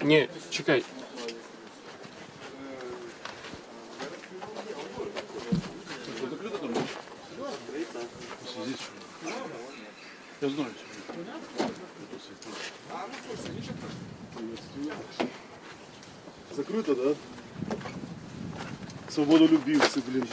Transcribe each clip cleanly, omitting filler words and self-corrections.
Ні, чекай. Я знаю. Закрыто, да? Свободолюбивцы, блин.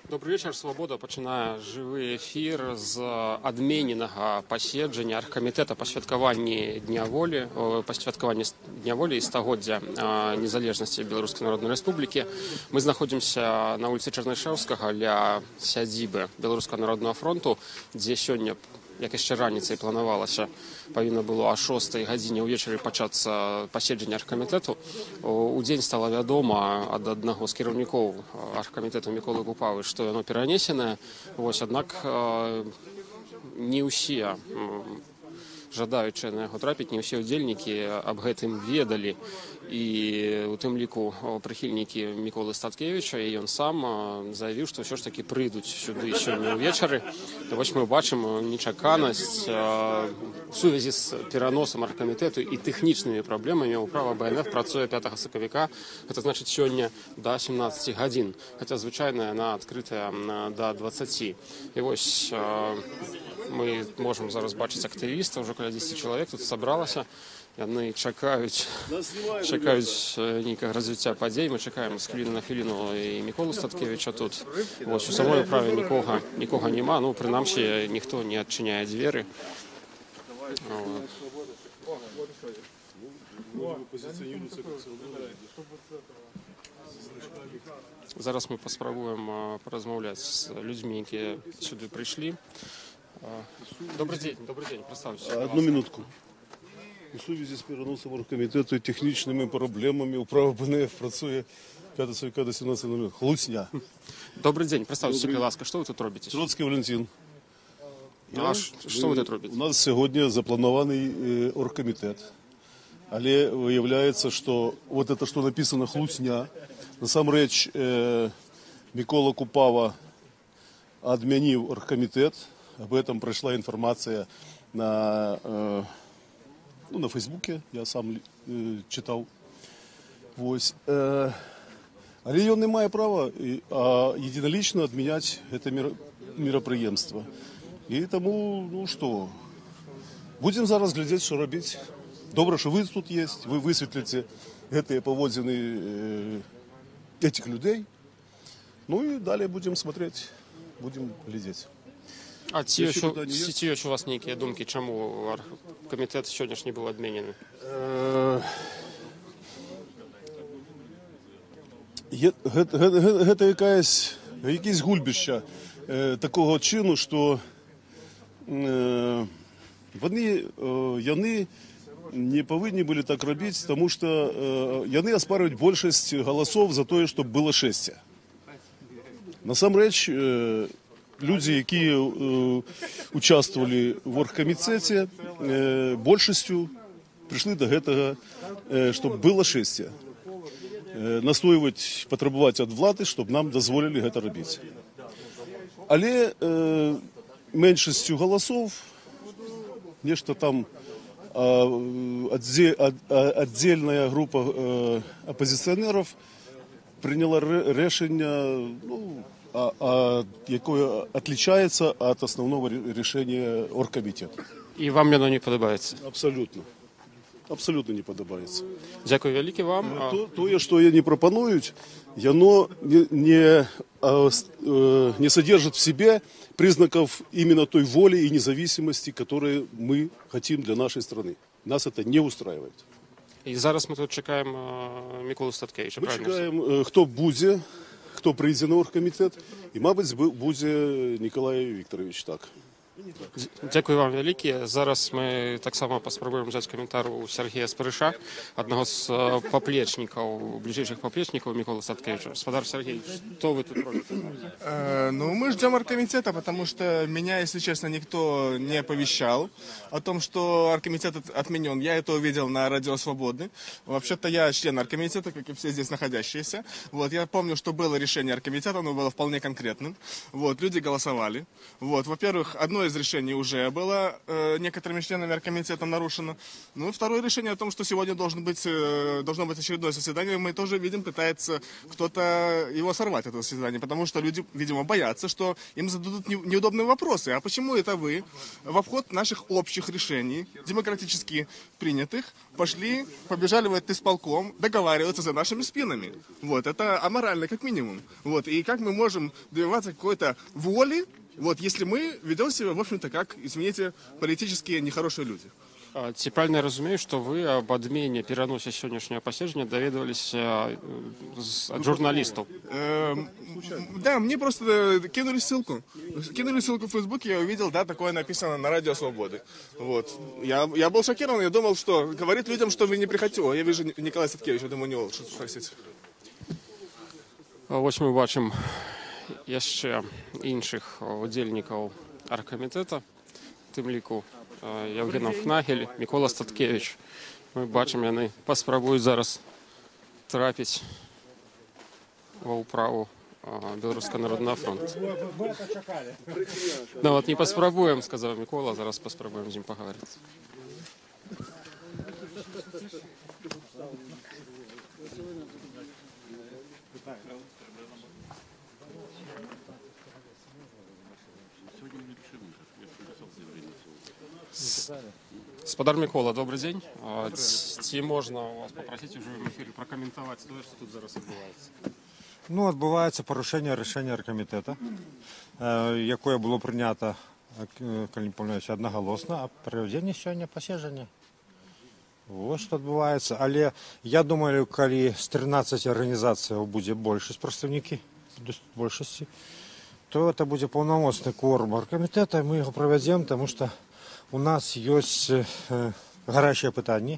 Добрый вечер. Свобода пачынае жывы эфір з адмененага паседжання аргкамітэта па святкаванні Дня волі, па святкаванні Дня волі і стагоддзя незалежнасці Беларускай Народнай Рэспублікі. Мы знаходзімся на вуліцы Чарнышэўскага ля сядзібы Беларускага народнага фронту, дзе сёння, як яшчэ раніцай планавалася, павінна было о 6 гадзіне ўвечары пачацца паседжанне аргкамітэту. У дзень стала вядома ад аднаго з кіраўнікоў аргкамітэту Міколы Купавы, што яно перанесенае. Аднак не ўсе жадаючыя на яго трапіць, не ўсе ўдзельнікі аб гэтым ведалі. І у тым ліку прыхільнікі Міколы Статкевіча, і ён сам заявіў, што ўсё ж такі прыйдуць сюды сёння ўвечары. Вось мы бачым нечаканасць у сувязі з пераносам аргкамітэту і тэхнічнымі праблемамі. Управа БНФ працуе 5 сакавіка, гэта значыць сёння да 17 гадзін, хаця звычайна яна адкрытая да 20. І вось мы можам зараз бачыць актывістаў, ўжо каля 10 чалавек тут сабралася. Яны чакаюць нейкага развіцця падзей. Мы чакаем з хвіліны на хвіліну і Міколу Статкевіча тут. Вось у самой управе нікога няма. Ну, прынамсі, ніхто не адчыняе дзверы. Зараз мы паспрабуем паразмаўляць з людзьмі, якія сюды прыйшлі. Добрый день, представьтесь. Одну минутку. У сувязі з переносом оргкомітету і технічними проблемами управа БНФ працює 5 сакавіка до 17:00. Хлусня. Добрый день, представьтесь, будь ласка, що ви тут робите? Троцький Валентин. Що ви тут робите? У нас сьогодні запланований оргкомітет. Але виявляється, що вот это, що написано хлусня, насамрэч Микола Купава адмянив оргкомітет. Об этом пройшла інформація на Фейсбуке, я сам читав. Ось. Але ён не має права єдинолично відміняти це мероприємство. І тому, ну що, будемо зараз глядіти, що робити. Добре, що ви тут є, ви висвітлите ці поводзини цих людей. Ну і далі будемо смотрети, будемо глядіти. А ці ёсць у вас нейкія думкі, чаму аргкамітэт сённяшні быў адменены? Гэта якесь гульбішча такого чину, што яны не павінны былі так рабіць, таму што яны аспарваюць большасць галасоў за тое, што было шэсце. Насамрэч, люди, які участвовали в оргкомітеті, большасцю прийшли до гэтага, щоб было шэсце. Настойваць, патрабаваць ад влады, щоб нам дазволілі гэта рабіць. Але меншасцю галасоў, нешта там отдельная група оппозиционеров приняла рішення, якое отличается от основного решения оргкомитета. І вам яно не подобається? Абсолютно. Абсолютно не подобається. Дякую велике вам. То, что они пропонуют, оно не содержит в себе признаков именно той воли и независимости, которые мы хотим для нашей страны. Нас это не устраивает. І зараз ми тут чекаємо Миколу Статкевича, правильно? Ми чекаємо, хто прийде на оргкомітет, і, мабуть, буде Ніколай Вікторович, так. Дякую вам вялікі. Зараз мы таксама паспрабуем взяць каментар у Сергея Спарыша, аднаго з паплечнікаў, бліжэйшых паплечнікаў Міколы Садкевіча. Господар Сергей, что вы тут робите? Ну, мы ждем оргкомитета, потому что меня, если честно, никто не оповещал о том, что оргкомитет отменен. Я это увидел на Радио Свободы. Вообще-то я член оргкомитета, как и все здесь находящиеся. Вот, я помню, что было решение оргкомитета, оно было вполне конкретным. Вот, люди голосовали. Вот, во-первых, одно из решений уже было некоторыми членами оргкомитета нарушено. Ну и второе решение о том, что сегодня должно быть очередное заседание, мы тоже видим, пытается кто-то его сорвать, это заседание, потому что люди, видимо, боятся, что им зададут неудобные вопросы. А почему это вы в обход наших общих решений, демократически принятых, побежали в этот исполком договариваться за нашими спинами? Вот, это аморально как минимум. Вот, и как мы можем добиваться какой-то воли, вот, если мы ведем себя, в общем-то, как, извините, политически нехорошие люди. Ці правильно я разумею, что вы об адмене пераносе сённяшняга паседжання даведаваліся ад журналістаў? Да, мне просто кинули ссылку. Кинули ссылку в Фейсбуке, я увидел, да, такое написано на Радио Свободы. Вот. Я был шокирован, я думал, что говорит людям, что вы не приходите. О, я вижу Николая Садкевича, думаю, у него что спросить. Вось мы бачым яшчэ іншых удзельнікаў аргкамітэта, тым ліку Евгеном Хнагель, Мікола Статкевич. Мы бачым, яны паспрабуюць зараз трапіць ва ўправу Беларускага народнага фронту. Ну вот не паспрабуем, сказаў Мікола, зараз паспрабуем з ім пагаварыць. Господар Микола, добрый день. Ці можна вас попросить уже в эфире прокомментовать то, что тут зараз відбувається? Ну, адбываецца парушэнне рашэння аргкамітэта, якое было прынята, калі не памыляюся, аднагалосна, а правядзенне сёння паседжання. Вот што адбываецца. Але я думаю, калі з 13 арганізацыяў будзе большасць прадстаўнікі, большасці, то это будзе паўнамоцны кворум аргкамітэта, мы яго правядзем, таму што у нас ёсць гарячыя пытанні,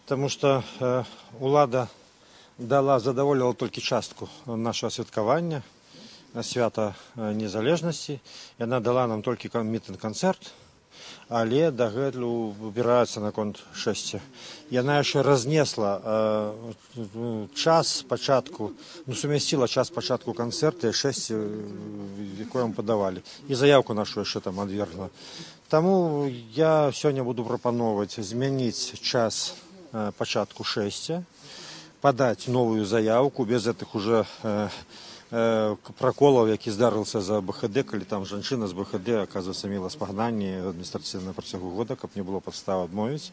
таму што улада задаволіла толькі частку нашага святкавання, свята незалежнасці. Яна дала нам толькі мітынг-канцэрт, але дагэтуль выбіраецца наконт 6. Яна яшчэ разнесла час пачатку, сумясціла час пачатку канцэрта і 6, якое мы падавалі. І заявку нашу яшчэ там адвергла. Таму я сёння буду прапановваць змяніць час пачатку 6, падаць новую заявку без гэтых уже проколов, які здарыўся за БХД, калі там жанчына з БХД, оказывается, мела спагнанне адміністрацыйна на працягу года, каб не было падстав адмовіць.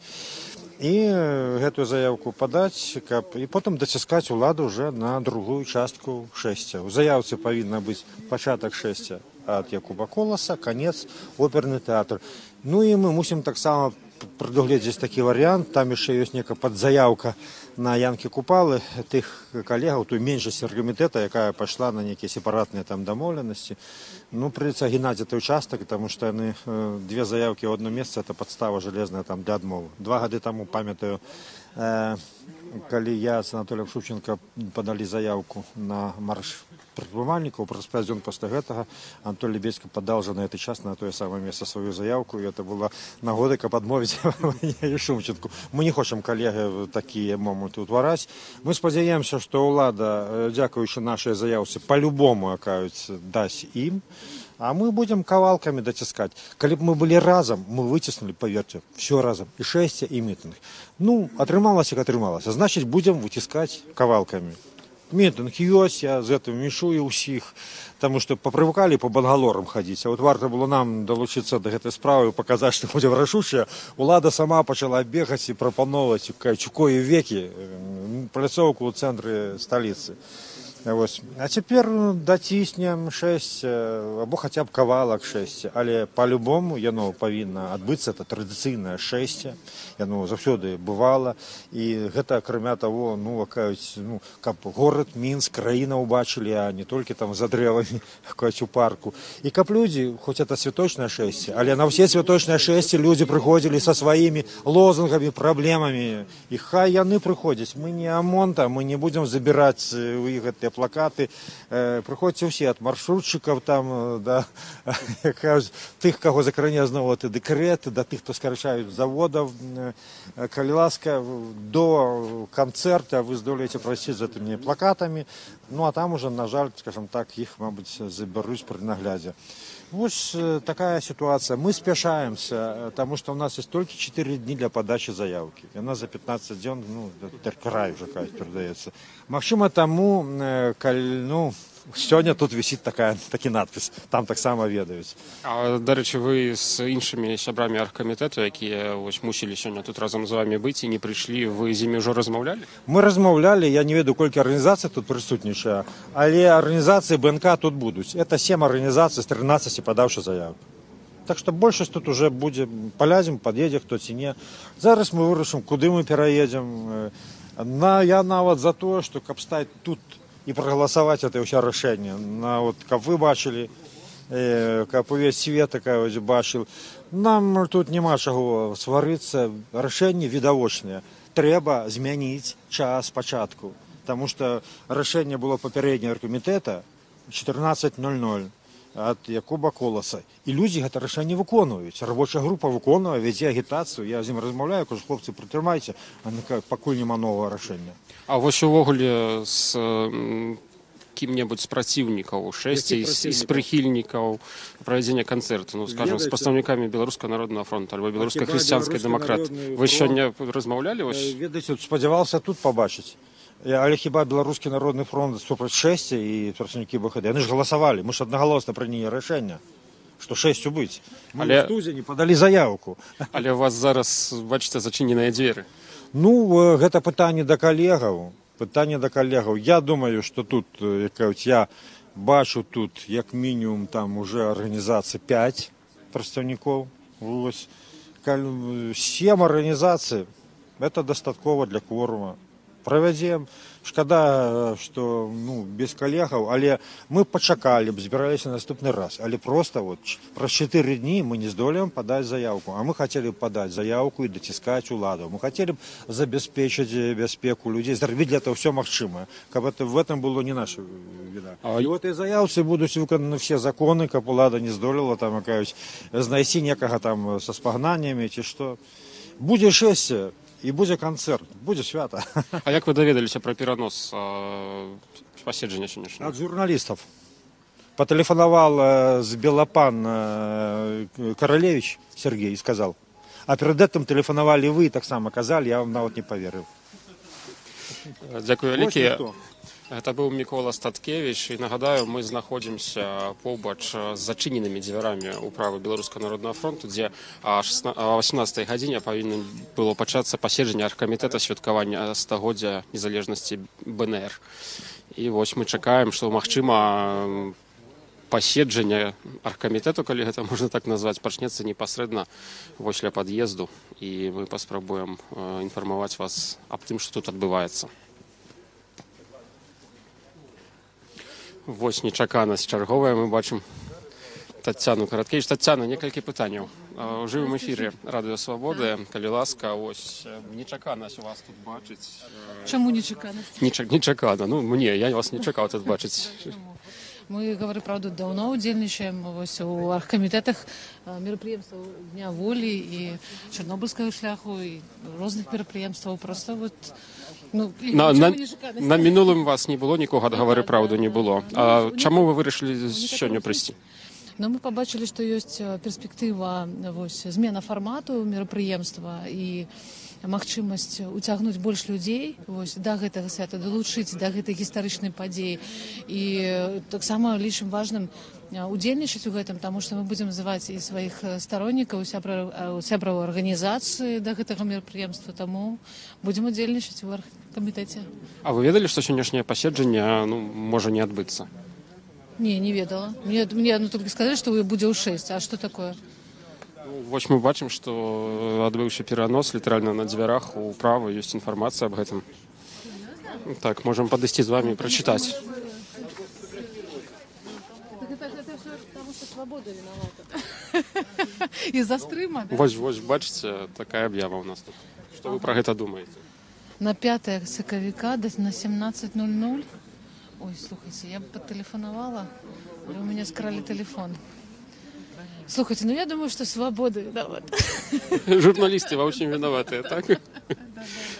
І гэтую заявку падаць, і потым даціскаць уладу уже на другую частку 6. У заявцы павінна быць пачатак 6 ад Якуба Коласа, канец оперны тэатр. Ну і мы мусім таксама прадугледзець такі варыянт, там яшчэ ёсць нейкая падзаяўка на Янкі Купалы, тых калегаў, той меншасці аргкамітэта, якая пайшла на нейкія сепаратныя там дамоўленасці. Ну, прыйдзецца гінаць гэты участак, таму што яны две заявкі ў одно месца, это падстава жалезная там для адмовы. 2 гады таму, памятаю, калі я з Анатоліем Шупченко падалі заявку на марш прадпрымальнікаў, праз 5 дзён пасля гэтага Анатолій Бецька падаў жа на гэты час на тое самае месца сваю заявку, і это была нагода, каб адмовіць мяне Шумченку. Мы не хочам, калегі, такія моманты ўтвараць. Мы спадзяемся, што ўлада, дзякуючы нашай заявцы, па-любому, акаюць, дасць ім, а мы будем кавалками доціскаць. Калі б мы былі разам, мы выціснули, поверьте, все разом, і 6, і мітинг. Ну, атрымалася, як атрымалася. Значит, будем выціскаць кавалками. Мітинг ёсць, я з гэтым мішую ўсіх, таму што папрывыкалі по бангалорам хадзіць. А вот варта было нам далучыцца да гэтай справы, паказаць, што будзе рашучая. Улада сама пачала бегаць і прапановваць чукое векі пляцоўку ў цэнтры сталіцы. Вось. А цяпер даціснем 6 або хаця б кавалак 6, але по-любому яно павінна адбыцца, это традыцыйнае 6, яно заўсёды бывала, і гэта акрамя таго, кажуць, каб горад Мінск, краіна ўбачылі, а не толькі там за дрэвамі у парку. І каб людзі, хоць это святочнае 6, але на ўсе святочныя 6 людзі прыходзілі са сваімі лозунгамі, праблемамі, і хай яны прыходзяць. Мы не АМОН, мы не будзем забіраць у іх гэтыя плакаты. Прыходзьце ўсе, ад маршрутчыкаў там, да, тых, каго закране зноў дэкрэт, да тых, хто скарачаюць заводаў. Калі ласка, до канцэрта вы здолееце прайсці з гэтымі плакатамі, а там уже, на жаль, скажем так, іх, мабыць, забяруць пры наглядзе. Вось такая ситуация. Мы спешаемся, потому что у нас есть только 4 дни для подачи заявки. И она за 15 дней, край уже передается. Максима тому, сегодня тут висит такі надпис, там так само ведаюць. А, до речі, ви з іншими сябрамі аргкамітету, які ось мусили сьогодні тут разом з вами бути і не прийшли, ви з ними вже розмовляли? Мы размовляли, я не ведаю, колькі арганізацый тут присутнічае, але арганізацыі БНК тут будуць. Это 7 арганізацый з 13 подавши заявку. Так что большасць тут уже будзе, палязем, подъедзе хто ці не. Зараз мы вырашым, куды мы пераедзем. Я нават за то, что каб стаць тут і прагаласаваць это ўсё рашэнне. Каб вы бачылі, каб увесь свет бачыў. Нам тут няма чаго сварыцца, рашэнне відавочнае. Трэба змяніць час пачатку, таму што рашэнне было папярэдняга аргкамітэта 14:00 ад Якуба Коласа. І людзі гэта рашэнне выконваюць. Рабочая група выконвае, вядзе агітацыю. Я з ім размаўляю, кажу, хлопцы, прытрымайце, пакуль няма новага рашэння. А вось увогуле з кім-небудзь з праціўнікаў 6 і з прыхільнікаў правядзення канцэрту, скажем, з прадстаўнікамі Беларускага народнага фронту альбо Беларускай хрысціянскай дэмакраты. Вы сёння размаўлялі? Ведаеце, спадзяваўся тут пабачыць. Але хіба Беларускі народны фронт супраць 6 і прадстаўнікі БХД, яны ж галасавалі, мы ж аднагалосна прынялі рашэнне, што 6 быць. Мы ў студзені падалі заявку. Але у вас зараз, бачыце, зачыненыя дзверы. Гэта пытанне да калегаў. Я думаю, што тут, я бачу тут, як мінімум, там уже арганізацый 5 прадстаўнікоў. 7 арганізацый, это дастаткова для кворума. Правядзем. Шкада, што без калегаў, але мы пачакалі б, збіраліся наступны раз. Але проста праз 4 дні мы не здолеем падаць заявку. А мы хацелі б падаць заявку і даціскаць уладу. Мы хацелі б забяспечыць бяспеку людзей, зрабіць для этого все магчымае. Каб в этом было не наша віна. І ў этой заявцы будуць выкананы все законы, каб улада не здолела знайсці некага там са спагнаннямі ці што. Будзе 6. І будзе канцэрт, будзе свята. А як вы даведаліся пра перанос паседжання сённяшняга? Ад журналістаў. Патэлефанаваў з Белапан Каралевич Сергей і сказаў. А перад гэтым тэлефанавалі вы, таксама казалі, я вам нават не паверыў. Дзякую вялікі. Это быў Мікола Статкевіч, і нагадаю, мы знаходзімся побач з зачыненымі дзвярамі ўправы Беларускага народнага фронту, дзе о 18 гадзіне павінна было пачацца паседжанне аргкамітэта святкавання стагоддзя незалежнасці БНР. І вось мы чакаем, што магчыма паседжанне аргкамітэту, калі гэта можна так назваць, пачнецца непасрэдна вось ля пад'езду, і мы паспрабуем інфармаваць вас аб тым, што тут адбываецца. Вось нечаканасць чарговая, мы бачым Таццяну Караткевіч. Таццяна, некалькі пытанняў. У жывым эфіры Радыё Свабоды, калі ласка, ось нечаканасць у вас тут бачыць. Чаму нечаканасць? Нечакана. Я вас не чакаў тут бачыць. Мы, говорю правду, давно удзельнічаем у аргкамітэтах мерапрыемстваў Дня волі і чарнобыльскага шляху і розных мерапрыемстваў. Просто На мінулым вас не было нікога, ад гавары праўду не было. А чаму вы вырашылі сёння прыйсці? Мы побачили, что есть перспектыва змена фармату мерапрыемства і магчымасць уцягнуць больш людзей да гэтага свята, далучыць да гэтай гістарычнай падзеі. І таксама лічым важным удзельнічаць у гэтым, таму што мы будзем называць і сваіх староннікаў, сябраў арганізацыі да гэтага мерапрыемства, таму будзем удзельнічаць у аргкамітэце. А вы ведалі, што сённяшняе паседжанне можа не адбыцца? Не ведала. Мне толькі сказалі, што будзе ў 6, а што такое? Вось мы бачым, што адбыўся перанос літаральна на дзвярах у права, ёсць інфармацыя аб гэтым. Так, можам падысці з вамі і прачытаць. Свобода виновата. Из-за стрыма, да? Вось, бачыце, такая аб'ява ў нас тут. Што вы пра гэта думаеце? На 5 сакавіка на 17:00. Ой, слухайте, я бы потелефоновала, но у меня скрали телефон. Слухайте, я думаю, что свобода виновата. Журналісты ва ўсім вінаватыя, так?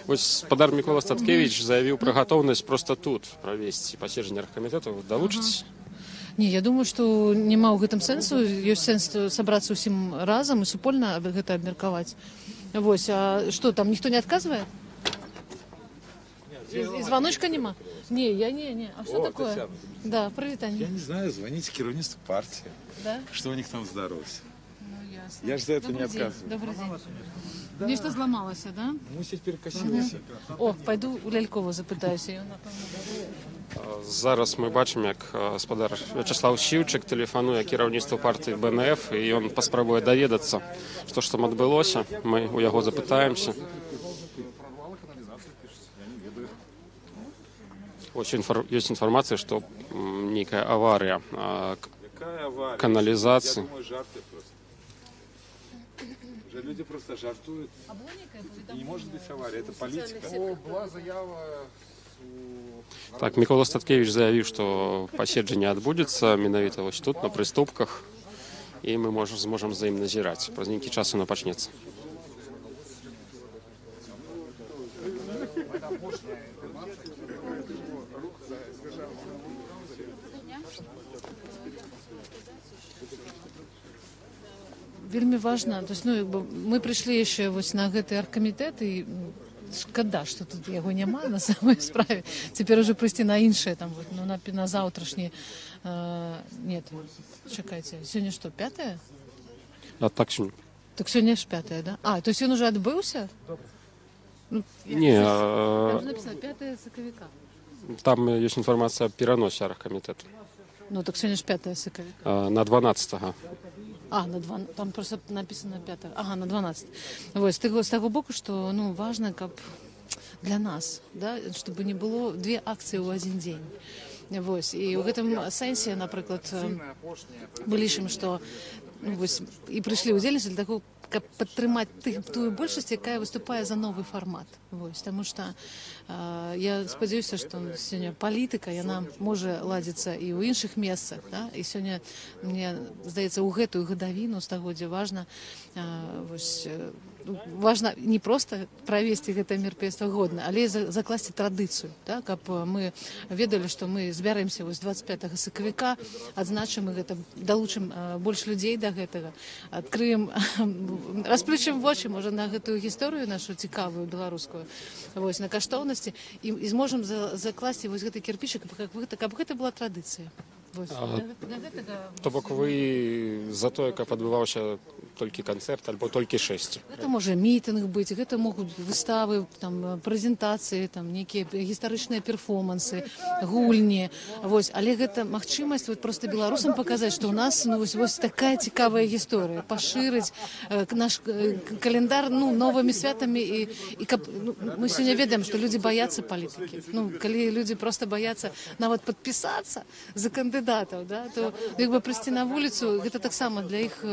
Вось спадар Мікола Статкевіч заявіў пра гатоўнасць проста тут правесці паседжанне аргкамітэту. Далучыцеся? Не, я думаю, што няма ў гэтым сэнсу. Ёсць сэнс сабрацца ўсім разам і супольна гэта абмеркаваць. Вось, а што, там ніхто не адказвае? І звоночка нема? Не. А что такое? Татьяна. Да, привитание. Я не знаю, звоните кируництву партии. Да? Что у них там здоровье. Ну, ясно. Я же за это Добрый не день. отказываю. Добрый день. Да. Нечто зламалось, да? Мусить перекосилось. О, пойду у Лялькова запытаюся. Зараз мы бачым, як спадар Вячеслав Сіўчык тэлефануе кіраўніцтву партыі БНФ, і ён паспрабуе даведацца, што ж там адбылося. Мы у яго запытаемся. Есть информация, что некая авария канализации. Уже люди просто жартуют. Не может быть авария, это политика. Так, Микола Статкевич заявил, что паседжанне адбудзецца менавіта вось тут, на прыступках, и мы сможем за ім назіраць. Праз нейкі час оно пачнецца. Вельмі важна, то есть, мы прыйшлі яшчэ вось на гэты аргкамітэт, і шкада, што тут яго няма на самой справе. Цяпер уже прыйсці на іншае, там, на заўтрашні. Нет, чакайце, сёння што, 5? А так сёння? Так сёння ж 5, да? А, то есть ён уже адбыўся? Не, там же написано 5 сакавіка. Там есть информация о переносе аргкомитета. Ну, так сёння ж 5 сакавіка. На 12-го. Там просто написано 5. Ага, на 12. Вот, с того боку, что, важно, как для нас, да, чтобы не было 2 акции в один день. Вот, и в этом сенсе, например, мы лишим, что и пришли удельницы для того, как подтримать ту большасць, якая выступае за новый формат. Вось, тому что я спадзяюся, што сёння палітыка, яна можа ладзіцца і ў іншых месцах, да? І сёння, мне здаецца, у гэтую гадавіну стагоддзя важна не просто правесці гэта мерапрыемства годна, але і закласці традыцыю, да? Каб мы ведалі, што мы збяремся 25 сакавіка, адзначым гэта, далучым больш людзей да гэтага, адкрыем, расплючым вочы, можа, на гэтую гісторыю нашу цікавую беларускую, вось, на каштоўнасці, і зможам закласці вось гэты кірпічык, каб гэта была традыцыя. То бок вы за тое, каб адбываўся толькі канцэрт альбо толькі 6? Гэта можа мітынг быць, гэта могуць выставы, там, прэзентацыі, там, нейкія гістарычныя перформансы, гульні. Вось. Але гэта магчымасць проста беларусам паказаць, што ў нас вось такая цікавая гісторыя, пашырыць наш календар новымі святамі, і каб мы сёння ведаем, што людзі баяцца палітыкі. Калі людзі проста баяцца нават падпісацца за кандыдатаў, да, то прыйсці на вуліцу, гэта таксама для іх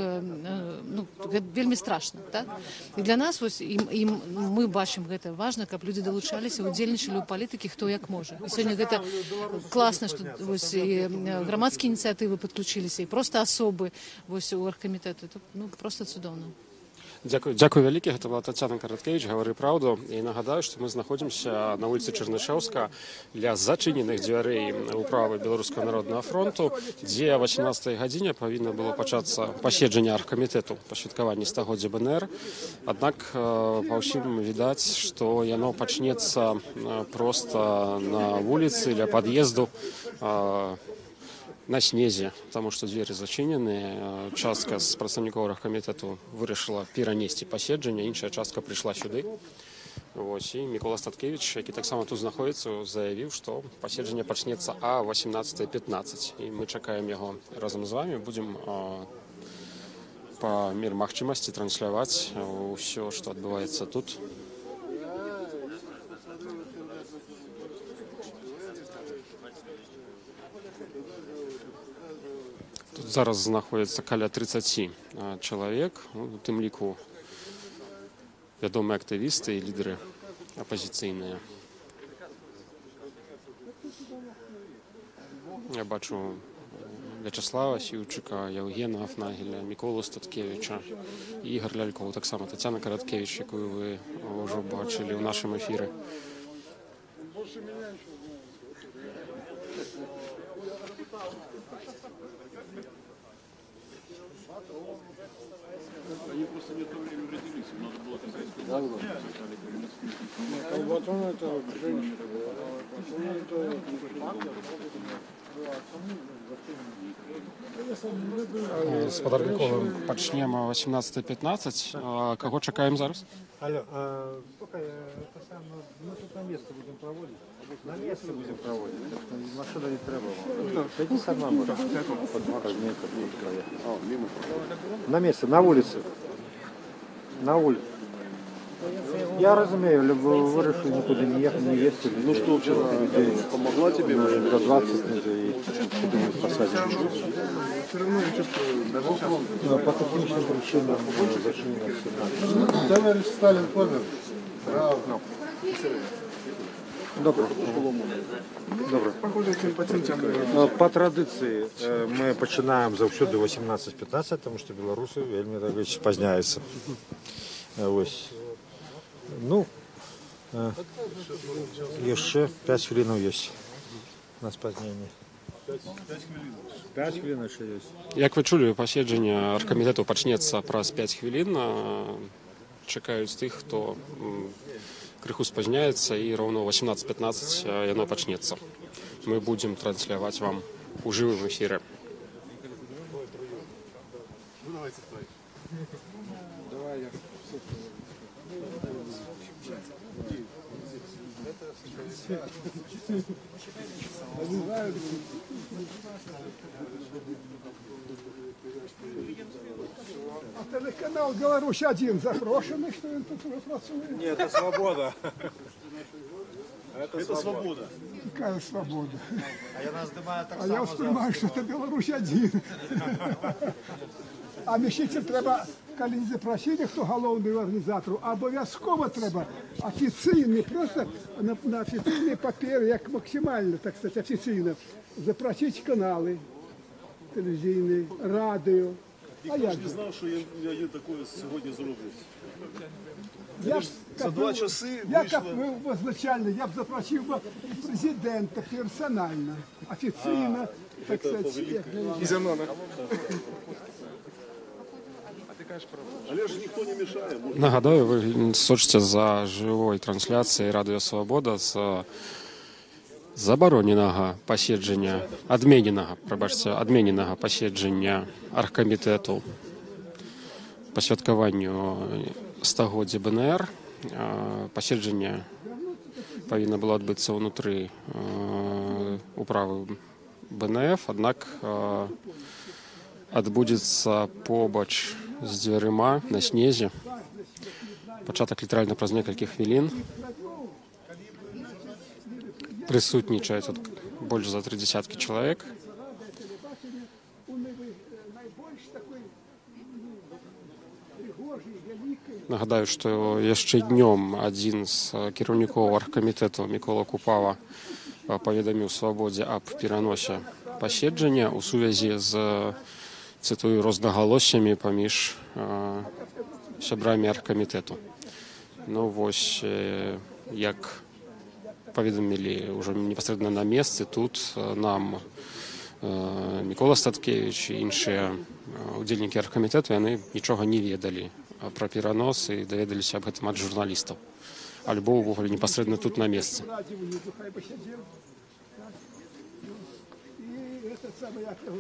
вельмі страшна, так? І для нас мы бачым гэта важна, каб людзі далучаліся, удзельнічалі ў палітыкі хто як можа. І сёння гэта класна, што і грамадскія ініцыятывы падключыліся, і проста асобы у аргкамітэту. Проста цудоўна. Дзякую вялікі, гэта была Тацяна Караткевіч, гавары праўду, і нагадаю, што мы знаходзімся на вуліцы Чарнышэўска ля зачыненых дзвярэй управы Беларускага народнага фронту, дзе о 18 гадзіне павінна было пачацца паседжанне аргкамітэту па святкаванні стагоддзя БНР. Аднак па ўсім відаць, што яно пачнецца проста на вуліцы ля пад'езду на снезе, потому что двери зачинены. Частка з прадстаўнікоў аргкамітэту вырашыла перанесці паседжанне, іншая частка прыйшла сюды. Вось, і Мікола Статкевіч, які таксама тут знаходіцца, заявіў, што паседжанне пачнецца о 18:15. І мы чакаем яго разам з вами. Будзем па міры магчымасці трансляваць ўсё, што адбываецца тут. Тут зараз знаходзіцца каля 30 чалавек, у тым ліку вядомыя актывісты і лідары апазіцыйныя. Я бачу Вячеслава Сіўчыка, Яўгена Афнагеля, Міколу Статкевіча, Ігор Ляльков, таксама Тацяна Караткевіч, якую вы ўжо бачылі ў нашым эфіры. З Миколою почнемо о 18:15. Кого чекаємо зараз? Алло, пока это самое, мы тут на место будем проводить. На место будем проводить. Машина не требовала. Иди сама, может. На место, на улице. На улице. Я разумею, вырышу никуда не ехать, не ездить. Ну что, вчера помогла тебе? За 20 и посадить. Все равно я чувствую, даже сейчас. По техническим причинам зачинено 17. Товарищ Сталин помер. Добре. Добре. Похоже, симпатичен. По традиції ми починаємо завжди 18:15, тому що білоруси вельми так спазняються. Ось. Ну, ще 5 хвилин є на спазнення. 5 хвилин ще є. Як ви чули, паседжання аргкамітету почнеться праз 5 хвилин. Чекають тих, хто крыху спазняецца, і роўна ў 18:15 яно пачнецца. Мы будзем трансляваць вам у жывым эфіры. А телеканал «Беларусь-1» запрошений, що він тут працює? Ні, це свобода. Это свобода. Яка свобода? А я нас знімаю так А само. я сприймаю, що це «Беларусь-1». А міщиться треба, коли не запросили, хто головний організатор, обов'язково треба офіційно, просто на офіційній папері, як максимально, так сказати, офіційно, запросити канали телевізійні, радіо. А як Не же? знав, що я такое сьогодні зроблю. Я б, За 2 часи я вийшло. як визначально, я б запросив би президента персонально, офіційно, так сказати. И за номер. Але ж ніхто не мішає. Нагадаю, ви сочите за живой трансляцією Радіо Свобода з забороненага паседжання, адмененага паседжання аргкамітету па святкаванню 100-годдзя БНР. Паседжанне павінна было адбыцца ўнутры управы БНФ, аднак адбудзецца побач з дзвярыма на снезе. Пачатак літаральна праз некалькі хвілін. Прысутнічае тут больш за 30 чалавек. Нагадаю, што яшчэ днём адзін з кіраўнікоў аргкамітэту Мікола Купава паведаміў Свабодзе аб пераносе паседжання ў сувязі з, цытую, рознагалоссямі паміж сябрамі аргкамітэту. Ну вось, як паведамілі ўжо непасрэдна на месцы, тут нам Мікола Статкевіч і іншыя удзельнікі аргкамітэту, яны нічога не ведалі пра перанос і даведаліся аб гэтым ад журналістаў. Альбо ўвогуле непасрэдна тут на месцы. этот самый, як його,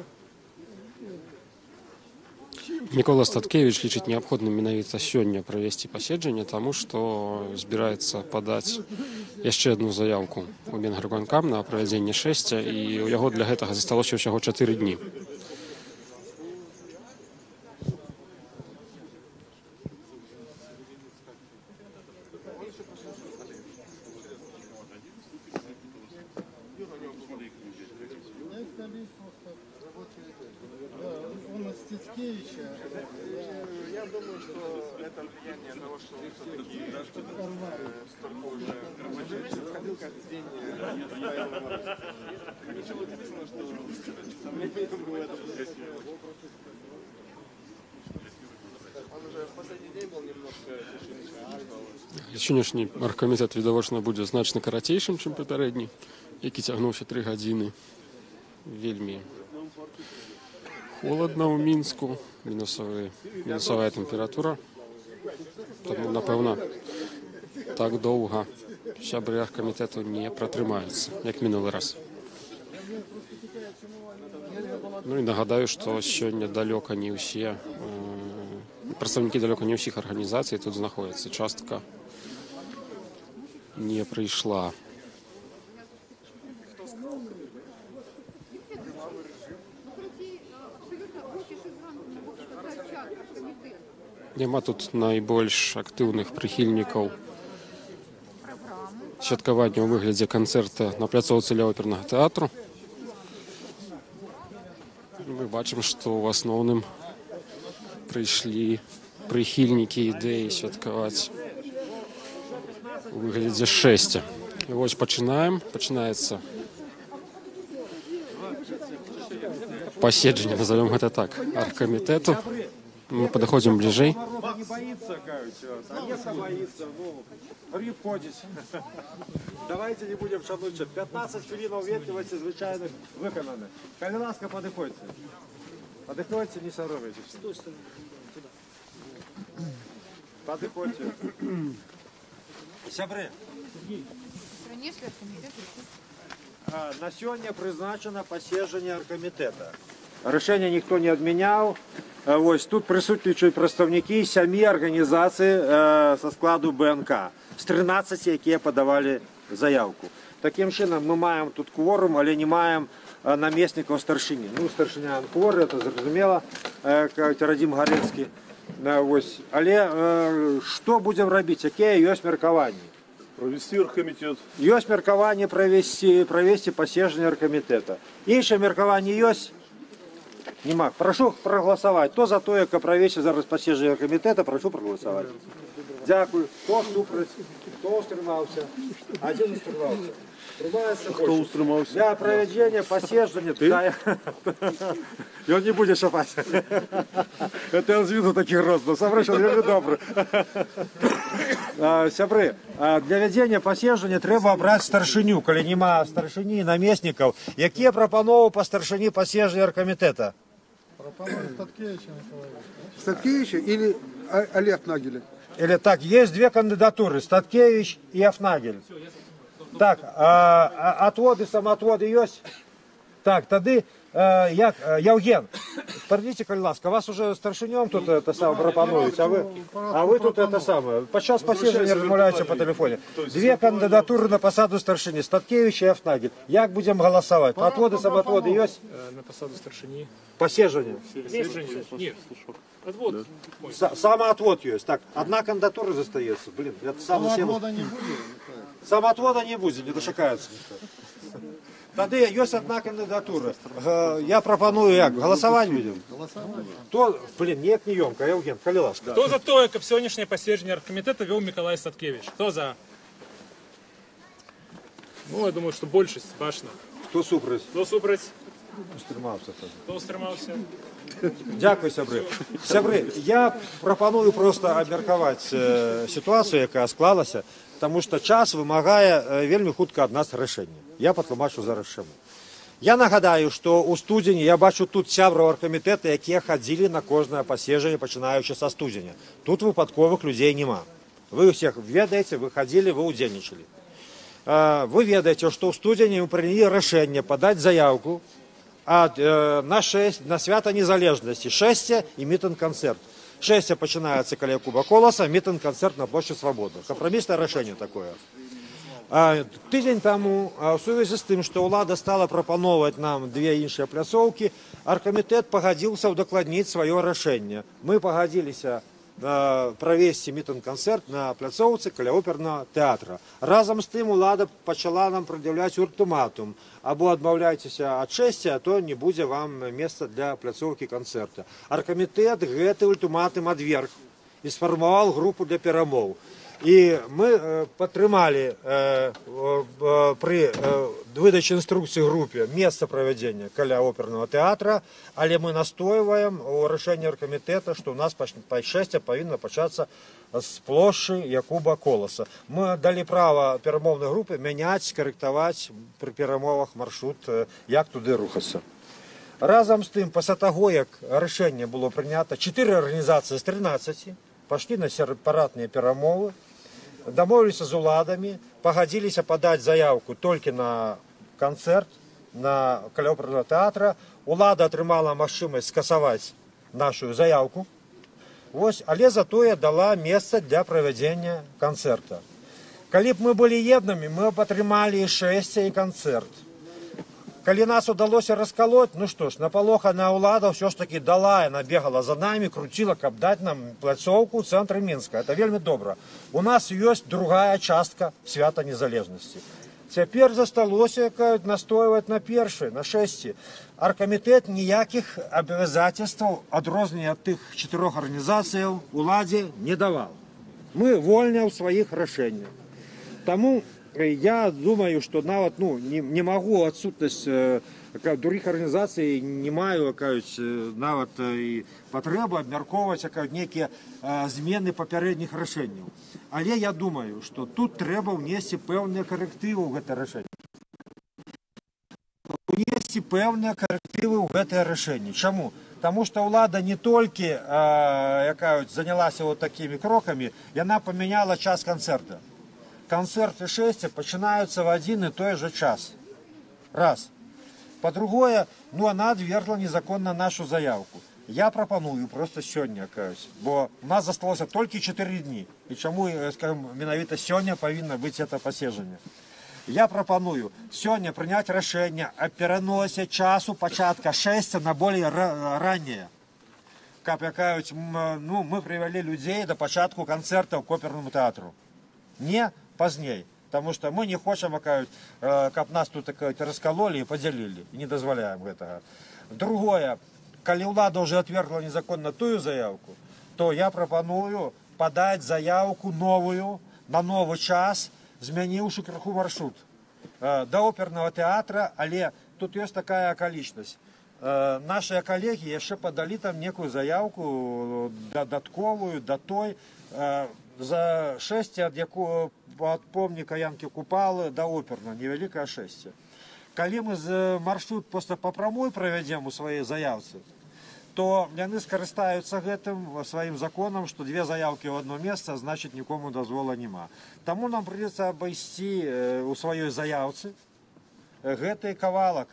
Микола Статкевич лічыць неабходным менавіта сёння правесці паседжанне, таму што збіраецца падаць яшчэ одну заявку у Мінгарвыканкам на правядзенне шэсця, і у яго для гэтага засталося ўсяго 4 дні. Я думаю, что это влияние того, что он все-таки столько уже ходил каждый день. Ничего удивительного, что он уже в последний день был немножко Сённяшні аргкамітэт відавочна будзе значна карацейшым, чым папярэдні, які цягнуўся 3 гадзіны. Вельмі холодна ў Мінску, мінусавая тэмпература. Таму, напэўна, так доўга сябры аргкамітэту не пратрымаюцца, як мінулы раз. Ну і нагадаю, што сёння далёка не ўсе, прадстаўнікі далёка не ўсіх арганізацый тут знаходзяцца. Частка не прыйшла. Няма тут найбольш актыўных прыхільнікаў святкавання ў выглядзе канцэрта на пляцоўцы ля опернага тэатру. Мы бачым, што ў асноўным прыйшлі прыхільнікі ідэі святкаваць у выглядзе шэсця. І вось пачынаем. Пачынаецца паседжанне, назовем гэта так, аргкамітэту. Мы подходим ближе. Не боится, кажется. Олега боится. Ну, приходит. Давайте не будем шануть. 15 хвилин вежливости звичайных виконаних. Коли ласка, подходьте. Подходьте, не соромайтесь. С той стороны. Подходьте. Сябры. На сегодня призначено посещение оргкомитета. Решение никто не отменял. Ось тут присутствують представники 7 організацій со складу БНК, з 13, які подавали заявку. Таким чином, ми маємо тут кворум, але не маємо намісників старшині. Ну, старшиня кворум, це зрозуміло, як Радим Галецький. Ось. Але що будемо робити? Яке є міркування? Провести оргкомітет. Є міркування провести посещення оргкомітету. Інше міркування є? Нема. Прошу проголосовать. Кто за то, як провести зараз посещення комітету, прошу проголосовать. Дякую. Хто супротив? Хто устримався? Один устримався. Хто устримався? Для проведення посещення. Ты? И он не будет шапать. Это он с виду таких рост. Но сам решил, я добрый. Сябры, для ведення посещення треба обрати старшиню, коли нема старшині і намісників. Які пропанови по старшині посещення оргкомітету? Статкевича или Олег Нагеля? Или так, есть 2 кандидатуры, Статкевич и Афнагель. Так, отводы, самоотводы есть? Так, тогда, Євген, подивіться, коль ласка, вас уже старшинем тут это самое пропонують, а вы тут это самое, подчас посещення розмовляються по телефону. 2 кандидатури на посаду старшини, Статкевич и Афнагель. Як будем голосовать? Отводы, самоотводы есть? На посаду старшини. Посещення? Нет. Отвод. Самоотвод есть. Так, 1 кандидатура застается. Блин, это самоотвода не будет. Самоотвода не будет, не дошакается никто. Тогда есть 1 кандидатура. Я пропоную, як, голосовать будем? Кто, блин, нет, не емко, Євген, коли ласка. Кто за то, как сегодняшнее посещение оргкомитета вел Миколай Статкевич? Кто за? Ну, я думаю, что большесть башня. Кто супроть? Кто супроть? Устримався теж. Кто устремался? Дякую, сябри. Сябри, я пропоную просто обміркувати ситуацію, яка склалася, тому що час вимагає вельми хутко від нас рішення. Я потлумачу зараз чому. Я нагадаю, що у студені, я бачу тут сябрів оргкомітету, які ходили на кожне посещення, починаючи со студеня. Тут випадкових людей нема. Ви всіх ведаєте, ви ходили, ви удельничали. Ви ведаєте, що у студені ми прийняли рішення подати заявку на 6, на свята незалежнасці 6 і мітинг-канцэрт. 6 пачынаецца каля Куба Коласа, мітинг-канцэрт на площадь Свободы. Компромиссное решение такое. Тыдзень таму, в сувязі з тым, што ўлада стала прапаноўваць нам две іншыя пляцоўкі, аргкамітэт пагадзіўся ўдакладніць сваё рашэнне. Мы пагадзіліся правесці мітинг-канцэрт на пляцоўцы каля опернага тэатра. Разам з тым улада пачала нам прад'яўляць ультыматум. Або адмаўляйцеся ад 6, а то не будзе вам месца для пляцоўкі канцэрта. Аргкамітэт гэты ультыматум адверг і сфармаваў групу для перамоў. І мы падтрымалі пры выдачы інструкцыі групе месца правядзення каля опернага тэатра, але мы настойваем у рашэнні аргкамітэта, што ў нас па 6 павінна пачацца з плошчы Якуба Коласа. Мы далі права перамоўнай групе мяняць, карэктаваць пры перамовах маршрут, як туды рухацца. Разам з тым, пасля таго, як рашэнне было прынята, 4 арганізацыі з 13 пашлі на сепаратныя перамовы, дамовіліся з уладамі, пагадзіліся падаць заявку толькі на канцэрт каля опернага тэатра. Улада атрымала магчымасць скасаваць нашу заявку, але затое дала месца для правядзення канцэрта. Калі б мы былі еднымі, мы б атрымалі 6 і канцэрт. Калі нас удалося расколоть, ну што ж, напалоханая ўлада ўсё ж таки дала, яна бегала за нами, крутила, каб даць нам пляцоўку ў цэнтры Мінска. Это вельмі добра. У нас ёсць другая частка свята незалежнасці. Цяпер засталося настойваць на першай, на 6. Аргкамітэт ніякіх абавязацельстваў адрознення ад тых 4 арганізацыяў уладзе не даваў. Мы вольныя ў сваіх рашэннях. Таму я думаю, что нават не могу отсутнасць других арганізацый, не маю нават і патрэбы абмяркоўваць некія змены папярэдніх рашэнняў. Але я думаю, что тут трэба ўнесці пэўныя карэктывы ў гэта рашэнне. Унесці пэўныя карэктывы ў гэтае рашэнне. Чаму? Таму што ўлада не толькі занялася вот такімі крокамі, яна памяняла час канцэрта. Концерты 6 пачинаются в один и той же час. Раз. По-другое, она отвергла незаконно нашу заявку. Я пропоную просто сегодня, бо у нас засталося только 4 дни. И чему, скажем, менавіта сегодня повинно быть это паседжанне. Я пропоную сегодня принять решение о переносе часу початка 6 на более раннее. Как мы привели людей до початку концерта к оперному театру. Не поздней, потому что мы не хотим, как нас тут раскололи и поделили, и не дозволяем этого. Другое, коли влада уже отвергла незаконно ту заявку, то я пропоную подать заявку новую, на новый час, змяніўшы крыху маршрут до оперного театра, але тут есть такая околичность. Наши коллеги еще подали там некую заявку додатковую до той, за 6 от помника Янки Купалы до оперного, невеликая 6. Коли мы маршрут просто по прамой проведем у своей заявцы, то яны скарыстаюцца гэтым сваім законам, што 2 заявкі ў одно месца, значит нікому дазвола няма. Таму нам придется абайсці у сваёй заявцы гэты кавалак.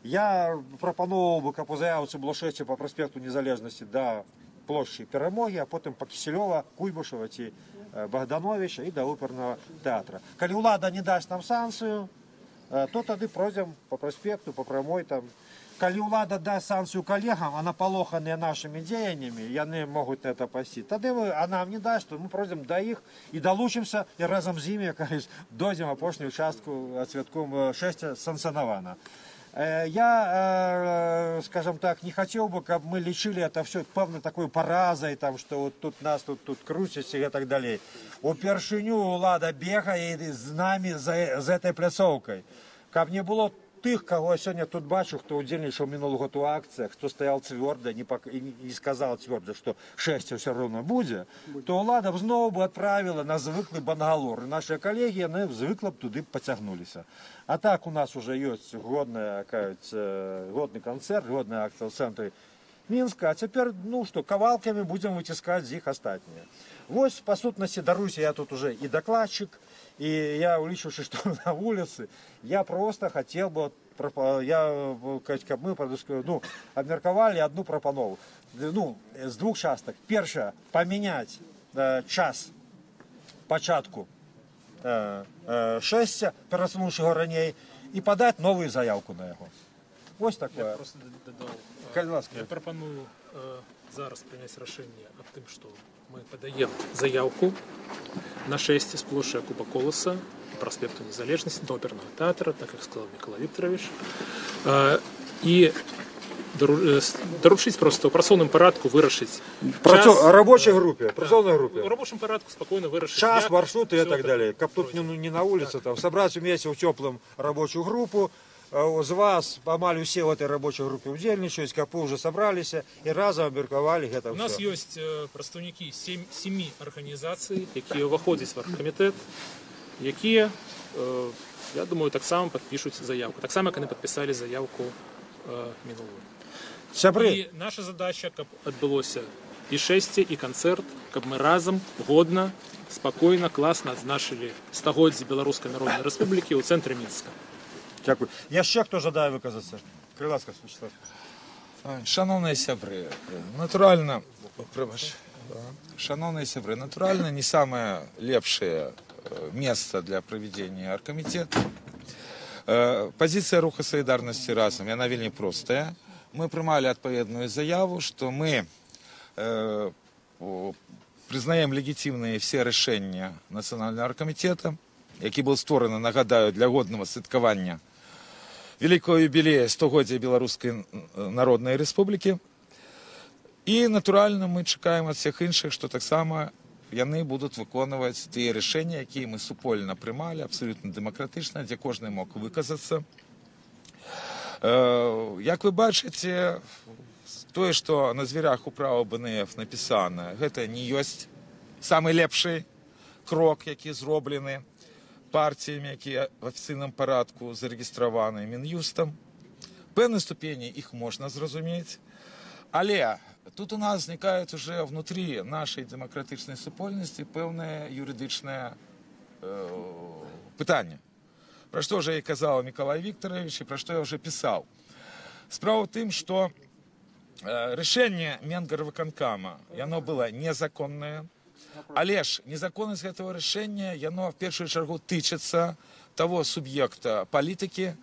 Я прапаноўваў бы, каб у заявцы было 6 по проспекту Незалежнасці до площади Перамоги, а потом по Киселева, Куйбышева ці Богдановича и до оперного театра. Калі ўлада не даст нам санкцию, то тады пройдем по проспекту, по прамой там. Калі ўлада даст санкцию коллегам, а наполоханные нашими деяниями, яны могут это пасці. Тады а нам не даст, то мы пройдем до их и долучимся, и разом з ими дойдем апошнюю частку святком 6 санкцыянавана. Я, скажем так, не хотел бы, как мы лечили это все певной такой поразой, там, что вот тут нас тут крутится и так далее. Упершыню улада бегает с нами за этой пляцоўкой. Как не было тых, кого я сегодня тут бачу, кто удзельнічаў минулый год у акциях, кто стоял твердо и не сказал твердо, что 6 все равно будет, то улада знову бы отправила на звыклый Бангалор. И наши коллеги, они звыкло бы туды потягнулись. А так у нас уже есть годный концерт, годная акция в центре Минска. А теперь, кавалками будем вытискать из них остальные. Вот, по сутности, даруйся, я тут уже и докладчик, И я, улічивши, что на улице, я просто хотел бы, как мы обмерковали одну пропанову. З двух часток. Перше, поміняти час початку шестя, пересунувши його раніше, і подати нову заявку на його. Ось таке. Я просто додав. Я пропоную зараз прийняти рішення о тим, що ми подаємо заявку на 6 з площі Куба Колоса, проспекту Незалежності, до оперного театру, так як сказав Микола Вікторович. І доручить просто у працовному порядку вирішити Робочій групі, працовній групі. В робочому порядку спокійно вирішити Час, маршрут и так далее. Как тут не на улице, там, собрать вместе в теплом рабочую группу, з вас помаль все в этой рабочей группе удельничают, как вы уже собрались и разом обмерковали это У нас все. є представники 7 організацій, які виходять в оргкомітет, які, я думаю, так само підпишуть заявку. Так само, як вони підписали заявку минулу. І наша задача, щоб відбулося і шесті, і концерт, щоб ми разом, годно, спокійно, класно відзначили 100-годдя Білоруської Народної Республіки у центрі Мінська. Дякую. Я ще хто жадає виказатися? Крилацька, Вячеслав. Шановні сябри, натурально, не самое лепшее место для проведения оргкомитета. Позиция Руху Солідарності разом, яна вельми простая. Мы приймали відповідну заяву, що ми признаємо легітимні всі рішення Національного оргкомітету, який був створений, нагадаю, для годного святкування великого юбілею 100-годдя Білоруської Народної Республіки. І, натурально, ми чекаємо від всіх інших, що так само вони будуть виконувати ті рішення, які ми супольно приймали, абсолютно демократично, де кожен мог виказатися. Як ви бачите, те, що на звірях управи БНФ написано, це не є найлепший крок, який зроблений партіями, які в офіційному порядку зареєстровані Мін'юстом. В певній ступені їх можна зрозуміти, але тут у нас зникають вже внутрі нашої демократичної супольності певне юридичне питання. Про що вже і казав Миколай Вікторович, і про що я вже писав. Справа в тім, що рішення Мінгарвиконкома, воно було незаконне, але ж незаконність цього рішення, воно в першу чергу тичиться того суб'єкта політики,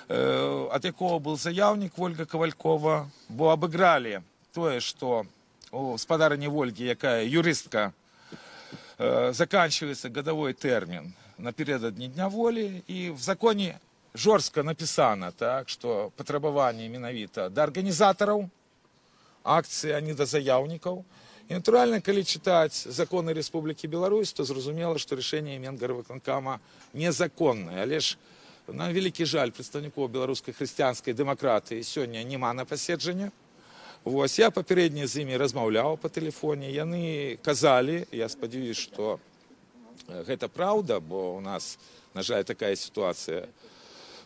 від якого був заявник Ольга Ковалькова, бо обіграли те, що у господарині Ольги, яка юристка, заканчивается годовой термин напередодні Дня волі, і в законі жорстко написано, так, що потребування менавіта до організаторів акції, а не до заявників. І натурально, коли читати закони Республіки Білорусь, то зрозуміло, що рішення Мінгарвиконкома незаконне. Але ж на великий жаль представників білоруської християнської демократії сьогодні нема на посідженні. Ось, я попередньо з ними розмовляв по телефоні, вони казали, я сподіваюся, що це правда, бо у нас, на жаль, така ситуація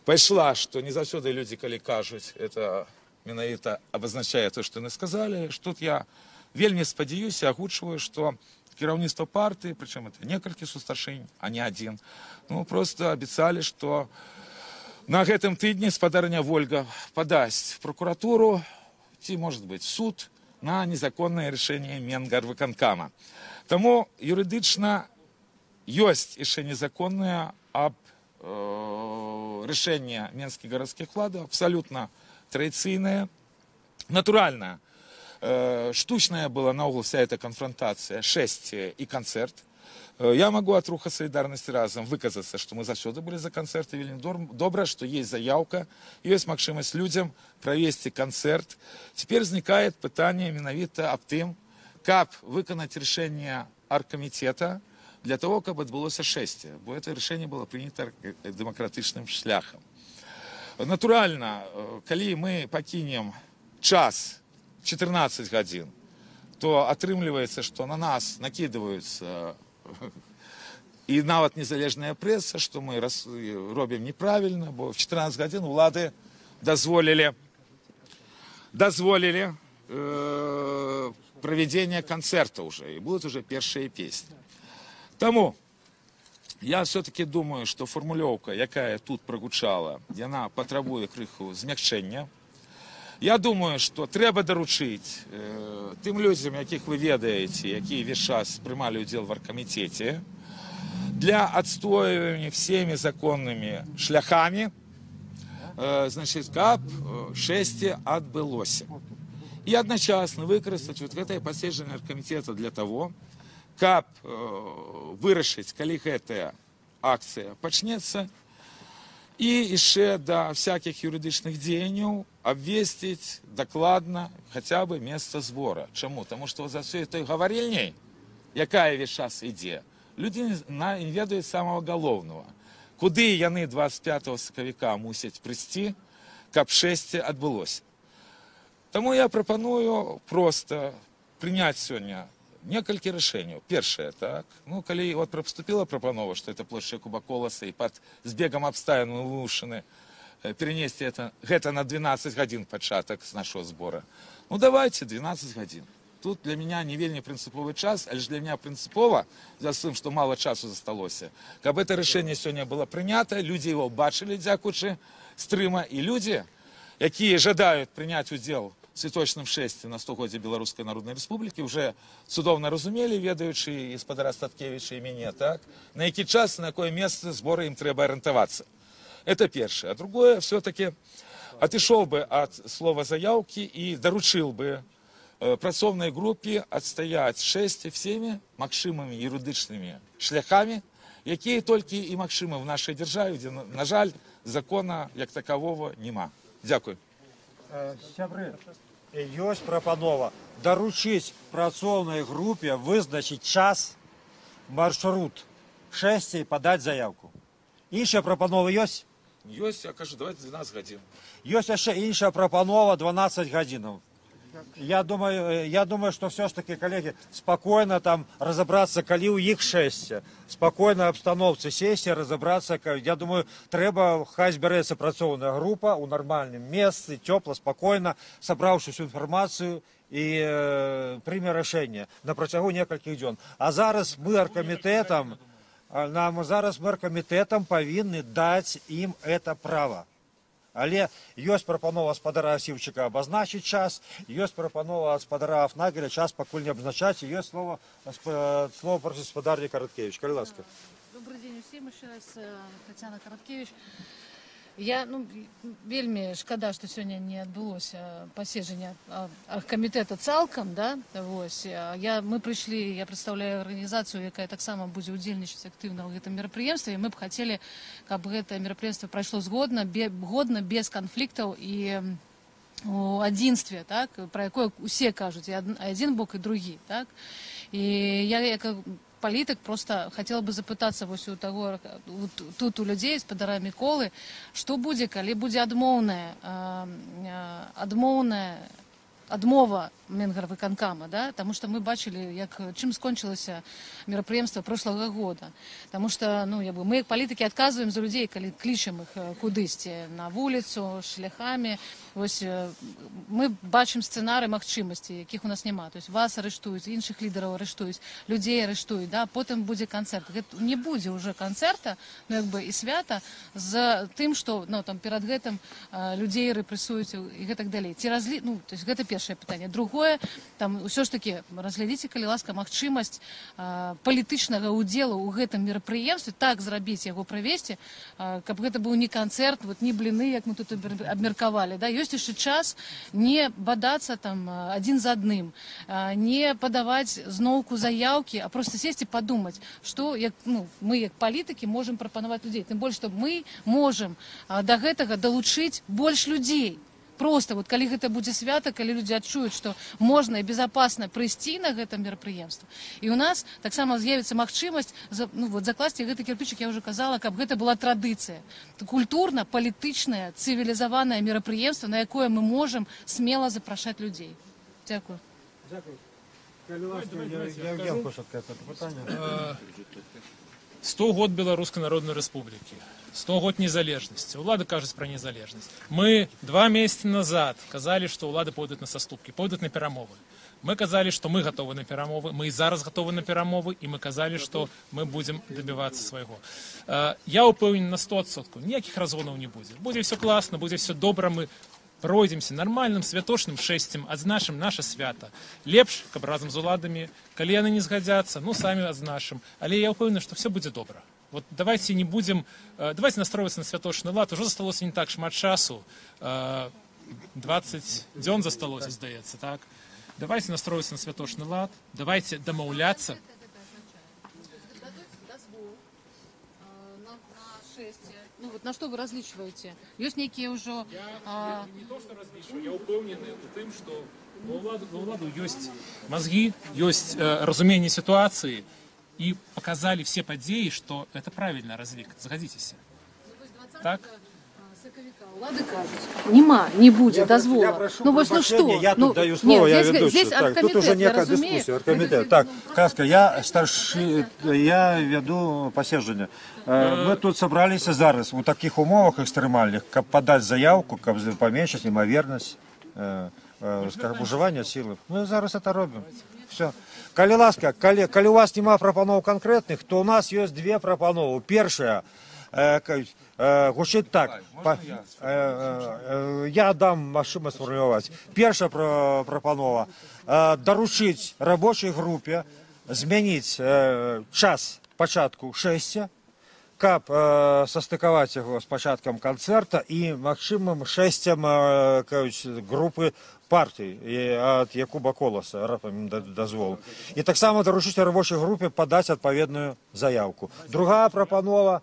пайшла, що не завжди люди, коли кажуть, це менавіта обозначає те, що вони сказали. Тут я вельми сподіваюся, агучую, що керівництво партії, причому це некілька старшин, а не один, ну, просто обіцяли, що на гэтым тижні господариня Ольга подасть в прокуратуру, ці, може бути, в суд на незаконне рішення Мінгарвиконкома. Тому юридично є ще незаконне об рішення Мінських городських влад, абсолютно традиційне. Натурально, штучная была наогул вся эта конфронтация, шествие и концерт. Я могу от Руха Солідарності разом виказатися, що ми завжди були за концерт, і вельми добре, що є заявка, є можливість людям провести концерт. Тепер зникає питання менавіта об тим, як виконати рішення оргкомітету для того, щоб відбулося шествие, бо це рішення було прийнято демократичним шляхом. Натурально, коли ми покинемо час 14 годин, то атрымліваецца, што на нас накидываюцца і нават незалежная прэса, што мы робім неправільна, бо в 14 гадзін улады дазволілі правядзення канцэрта ўжо, і будуць уже першыя песні. Таму Я все-таки думаю, что формулировка, якая тут прогучала, яна потребує криху змягчення. Я думаю, що треба доручити тим людям, яких ви ведаєте, які весь час приймали уділ в оргкомітеті, для відстоювання всіми законними шляхами, значить, каб шесте відбулося. І одночасно використати вот это посідження оргкомітету для того, каб вирішити, коли ця акція почнеться, і ще до всяких юридичних діянь обвестить докладно хоча б місце збору. Чому? Тому що за всю цю говорильню, яка весь час йде, люди не ведають самого головного. Куди вони 25 соковика мусять прийти, каб шесте відбулося. Тому я пропоную просто прийняти сьогодні некалькі рашэнняў. Першае, так, ну, калі вот поступила пропанова, что это площадь Куба Коласа, и под збегом обставин мы вымушаны перенести это на 12 гадзін пачатак з нашего сбора. Ну, давайте 12 гадзін. Тут для меня не вельмі прынцыповы час, але ж для меня прынцыпова, за тым, что мало часу засталося, каб это рашэнне сёння было прынята, люди его бачылі, дзякуючы стрыма, и люди, якія жадаюць прыняць удзел цветочным шесте на 100-годзе Беларускай Народнай Рэспублікі уже цудоўна разумелі, ведаючы і спадара Статкевіча і мяне, так, на які час, на якое месца збора ім трэба арыентавацца. Это першае. А другое, все-таки отышоў бы от слова заявки и доручил бы працоўнай группе отстоять шесте всеми магчымымі юридичными шляхами, якія толькі і магчымы в нашей державе, где, на жаль, закона як такового нема. Дякую. Сябры, ёсць прапанова даручыць працоўнай групе вызначыць час, маршрут шесте і падаць заявку. Іншая прапанова ёсць? Ёсць, я кажу, давайте 12 гадзін. Ёсць яшчэ іншая прапанова 12 гадзінаў. Я думаю, что все ж таки, коллеги, спокойно там разобраться, коли у их шесте, спокойно обстановці сессии разобраться. Я думаю, треба, хай збереться працоўная група у нормальном месте, тепло, спокойно, собравши всю информацию и прийме рішення на протягу некальких дзён. А зараз мы оргкомитетом повинны дать им это право. Але ёсць прапанова спадара Асіўчыка абазначыць час, ёсць прапанова спадара Афнагеля час пакуль не абазначаць, і ёсць слово просіць спадарнік Караткевич. Калі ласка. Добрый день усім, еще раз Татьяна Караткевич. Я, вельмі шкада, што сёння не адбылося паседжанне аргкамітэта цалкам, да, вось. Мы прыйшлі, я прадстаўляю арганізацыю, якая таксама будзе удзельнічаць актыўна ў гэтым мерапрыемстве, і мы б хацелі, каб гэта мерапрыемство прайшло годна, без канфліктаў і у адзінстве, так, пра якое усе кажуць, і адзін бок, і другі, так. І я як політик просто хотела бы запытаться вось у того, тут у людей, спадара Міколы, што будзе, калі будзе адмова Менгарвыканкама, да? Потому что мы бачили, чым скончылася мерапрыемство прошлого года. Потому что мы, як палітыкі, адказваем за людей, калі клічам іх кудысьці на вуліцу, шляхами. Вось мы бачым сцэнары магчымасці, якіх у нас няма. То есть вас арыштуюць, іншых лідараў арыштуюць, людзей арыштуюць, да? Потым будзе канцэрт. Не будзе уже канцэрта, і свята з тым, што там перад гэтым людзей рэпрэсуюць і гэтак далей. То есть гэта першае пытанне. Другое, там ўсё ж таки разглядзіце, калі ласка, магчымасць палітычнага ўдзелу ў гэтым мерапрыемстве, так зрабіць яго правесці, каб гэта быў не канцэрт, не бліны, як мы тут абмеркавалі, да? Ёсць яшчэ час не бадацца там адзін за адным, не падаваць зноўку заяўкі, а просто сесці падумаць, што мы як палітыкі можам прапанаваць людзей, тым больш, што мы можам да гэтага далучыць больш людзей. Просто калі гэта будзе свята, калі людзі адчуюць, што можна і безопасна прыйсці на гэта мерапрыемства. І у нас таксама з'явіцца магчымасць закласці гэты кірпічык, я ўжо казала, каб гэта была традыцыя. Культурна, палітычнае, цывілізаванае мерапрыемства, на якое мы можам смела запрашаць людзей. Дзякую. Дзякую. Калі ласка, Евген Кошатка, это пытанне. 100 год Беларускай Народнай Рэспублікі. 100 год незалежнасці. Улады кажуць пра незалежнасць. Мы 2 месяцы назад казалі, што улады пойдуць на саступкі, пойдуць на перамовы. Мы казали, што мы гатовы на перамовы, мы і зараз гатовы на перамовы, і мы казалі, што мы будзем дабівацца свайго. Я ўпэўнены на 100%, ніякіх разгонаў не будзе. Будзе все класна, будзе все добра, мы пройдземся нармальным святочным шэсцем, адзначым наша свята. Лепш, каб разам з уладамі, калі яны не згадзяцца, ну самі адзначым, але я ўпэўнены, што все будзе добра. Вот давайте не будем, давайте настроиться на святочный лад. Уже засталося не так шмат часу, 20 дзён засталося, здаецца, так? Давайте настроиться на святочный лад, давайте домовляться. Ну вот на что вы различиваете? Есть некие уже... Я не то, что различиваю, я упэўнены у тым, что у ўладу ёсць мозги, ёсць разумение ситуации, и показали все подеи, что это правильный разлик. Згадзіцеся. Так? Улады кажуть, нема, не будет дозвола. Ну вот ну что? Я тут даю слово, я ведущий. Так, тут уже некая дискуссия. Архкомитет. Так, Каска, я старший, я веду посещение. Мы тут собрались зараз у таких умовах экстремальных, как подать заявку, как поменьшить имоверность, уживання силы. Мы зараз это робим. Все. Калі ласка, калі у вас нема прапаноў конкретных, то у нас есть две прапановы. Первая, гучыць так, я дам машину сфармуляваць. Первая прапанова, даручыць рабочай групе змяніць час пачатку 6, каб састыкаваць яго з пачаткам канцэрта і магчымым 6 групы партій ад Якуба Коласа, рапам дазволу. І таксама даручыць рабочай групе падаць адпаведную заявку. Другая прапанова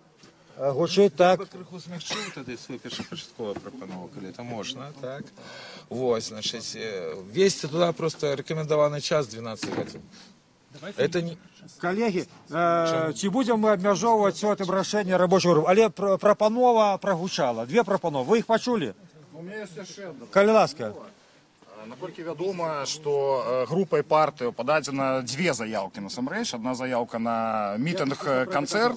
гучыць так. Я бы крыху змягчыў тады свою першапачатковую прапанову, калі это можна, так? Вось, значыць, весці туды просто рэкамендаваны час 12 гадзін. Это не... Коллеги, ці будем мы абмяжоўваць у гэтым рашэнні рабочай групы? Але прапанова прагучала. Две прапановы. Вы іх пачулі? У меня есть яшчэ одна. Калі ласка. Наколькі вядома, што групай партыяў пададзена дзве заяўкі насамрэч. Одна заявка на мітынг канцэрт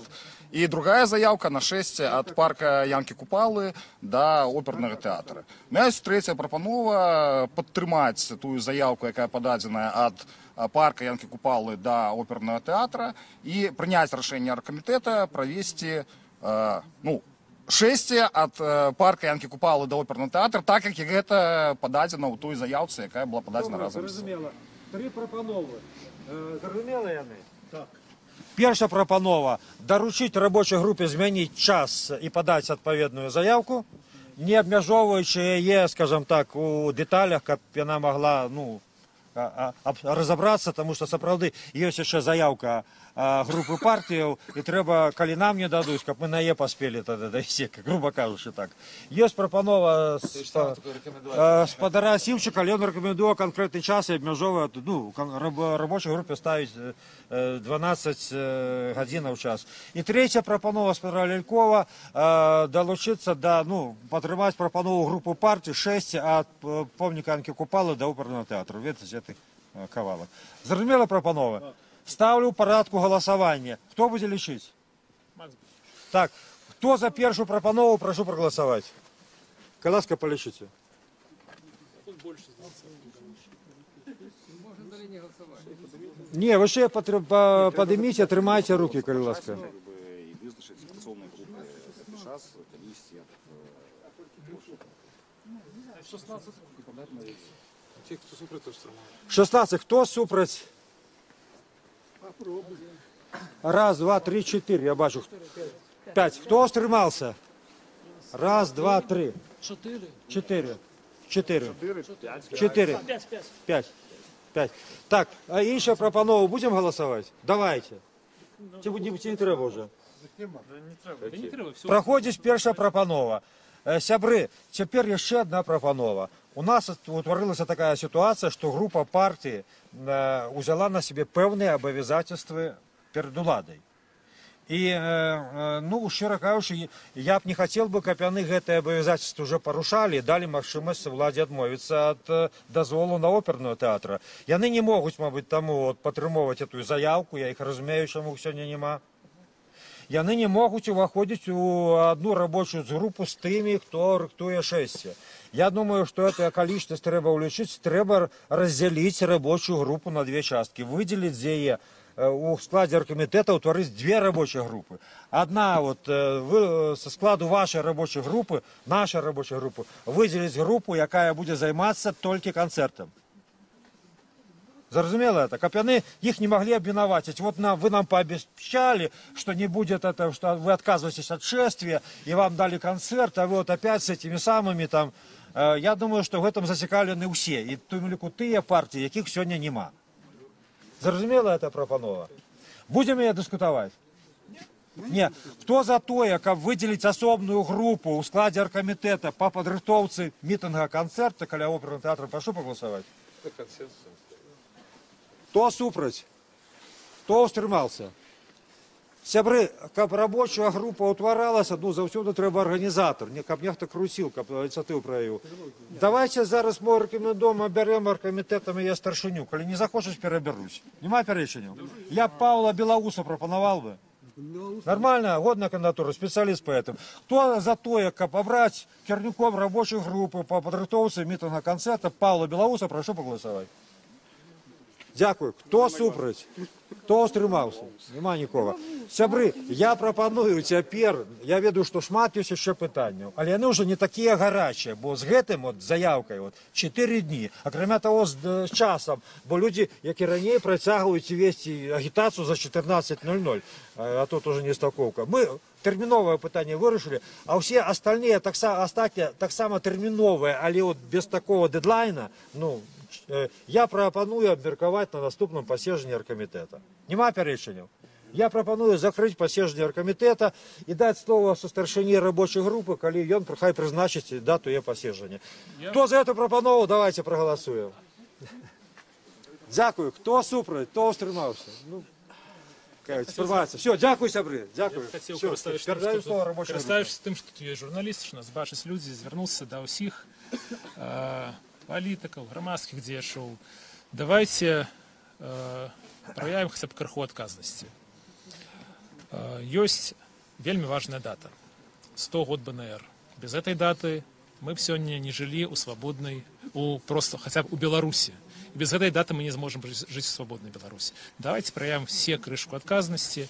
і другая заявка на 6 ад парка Янкі Купалы да опернага тэатра. У меня есть третья прапанова падтрымаць тую заявку, якая пададзеная ад парка Янкі Купалы да опернага тэатра і прыняць рашэнне аргкамітэта правесці 6 ад парка Янкі Купалы да опернага тэатра, так як гэта пададзена ў той заяўцы, якая была пададзена разам. Зразумела. Три прапановы. Зразумела яны? Так. Першая прапанова даручыць рабочай групе змяніць час і падаць адпаведную заявку, не абмяжоўваючы яе, скажем так, у дэталях, каб яна могла, разобраться, потому что сапраўды ёсць яшчэ заявка групы партыяў, і трэба, калі нам не дадуць, каб мы на е паспелі тады дайсці, грубо кажучы так. Ёсць прапанова спадара Сімчыка, але ён рэкамендуе канкрэтны час і абмяжоўвае, рабочай групе ставіць 12 гадзінаў час. І трэця прапанова спадара Лялькова далучыцца да, падтрымаць прапанову групы партый 6 ад помніка Янкі Купалы да опернага тэатру. Ведаеце, гэтых кавалак. Зразумела прапанова? Ставлю в порядку голосования. Кто будет лечить? Так, кто за первую прапанову, прошу проголосовать. Коласка, полечите. Не, вы ще поднимите, отрымайте руки, Коласка. Шестнадцать. Кто супраць? Раз, два, три, четыре, я бачу. 5. Кто стрымался? Раз, два, три. 4. 5. Так, а іншая прапанова будем голосовать? Давайте. Ці не трэба уже. Праходзіць першая прапанова. Сябры, цяпер яшчэ одна прапанова. У нас утварылася такая ситуация, что группа партии взяла на себе пэўныя абавязательствы перед уладай. И, щиро кажучы, я б не хотел бы, каб яны гэтыя абавязательствы уже парушалі, далі магчымасць уладзе адмовіцца ад дазволу на оперную тэатра. Яны не могуць, мабыць, таму падтрымоўваць эту заявку, я іх разумею, чаму сёння няма. яны не могуць уваходзіць у одну рабочую групу з тымі, хто рыхтуе 6. Я думаю, что эту околичность трэба улічыць, трэба разделить рабочую группу на две частки, выделить яе у складе оргкомитета, утворить две рабочие группы. Одна вот со складу вашей рабочей группы, нашей рабочей группы, выделить группу, якая будет заниматься только концертом. Зразумела это, каб яны их не могли обвиноватить. Вот вы нам пообещали, что не будет это, что вы отказываетесь от шествия, и вам дали концерт, а вы вот опять с этими самыми там. Я думаю, что в этом зацікавлены все, и тым ліку тыя партии, яких сегодня нема. Зразумела это прапанова? Будем ее дискутовать? Не. Кто за тое, каб выделить асобную группу у складе оргкомитета по падрыхтоўцы митинга концерта каля оперного театра, прошу проголосовать. Кто супраць? Кто устрымался? Сябры, каб рабочая группа утваралася, ну, заўсёды трэба арганізатор, каб нехта круціў, каб ініцыятыву праявіў. Давайте зараз мы рэкамендуем, абярем аргкамітэтам і я старшыню. Калі не захочуць, перабярусь. Нема пярэчанняў? Я Павла Белауса прапанаваў бы. Нормальная, годная кандидатура, специалист по этому. Кто за то, как побрать керівником рабочей группы по падрыхтоўцы митинга концерта Павла Белауса, прошу проголосовать. Дякую. Хто супраць? Хто устрымаўся? Нема нікога. Сябры, я прапаную цяпер, я ведаю, што шмат ёсць яшчэ пытанняў, але яны ўжо не такія гарачыя, бо з гэтым вот заявкай вот 4 дні, акрамя таго з часам, бо людзі, як і раней, працягваюць весці агітацыю за 14:00, а тут уже не стакоўка. Мы тэрміновае пытанне вырашылі, а ўсе астатнія таксама тэрміновыя, але вот без такого дедлайна, ну, я прапаную абмеркаваць на наступным паседжанні аргкамітэта. Нема пярэчанняў. Я прапаную закрыць паседжанне аргкамітэта і даць слово са старшыні рабочай групы, калі ён хай прызначыць дату яе паседжання. Хто за эту прапанову, давайте прагаласуем. Дзякую. Хто супраць, хто устрымаўся? Ну, все, дзякуй, сябры. Дзякую. Карыстаючыся тым, што тут ёсць журналісты, што нас бачаць людзі, звярнуцца да ўсіх палітыкаў, грамадскіх дзеячоў. Давайте праявім хаця б крыху адказнасці. Ёсць вельмі важная дата. 100 год БНР. Без этой даты мы б сёння не жылі ў свабоднай, просто хаця б у Беларусі. І без этой даты мы не зможам жыць у свабоднай Беларусі. Давайте праявім все крышку адказнасці,